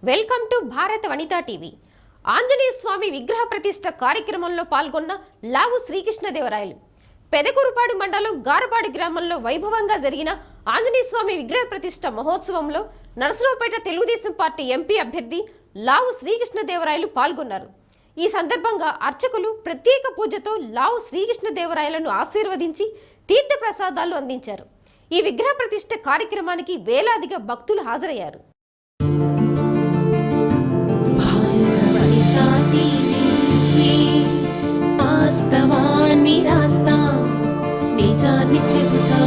Welcome to భారత Vanitha TV. Anjaneya స్వామి విగ్రహ ప్రతిష్ఠ కార్యక్రమంలో పాల్గొన్న లావు శ్రీకృష్ణదేవరాయలు. పెదకూరుపాడు మండలం గారపాడు గ్రామంలో వైభవంగా జరిగిన ఆంజనేయ స్వామి విగ్రహ ప్రతిష్ఠ మహోత్సవంలో నరసరావుపేట తెలుగుదేశం పార్టీ ఎంపీ అభ్యర్థి లావు శ్రీకృష్ణదేవరాయలు పాల్గొన్నారు. ఈ సందర్భంగా అర్చకులు ప్రత్యేక పూజతో లావు శ్రీకృష్ణదేవరాయలను ఆశీర్వదించి తీర్థ ప్రసాదాలు అందించారు. ఈ విగ్రహ ప్రతిష్ఠ కార్యక్రమానికి వేలాదిగా భక్తులు హాజరయ్యారు. వాస్తవాన్ని రాస్తా, నిజాన్ని చెబుతా.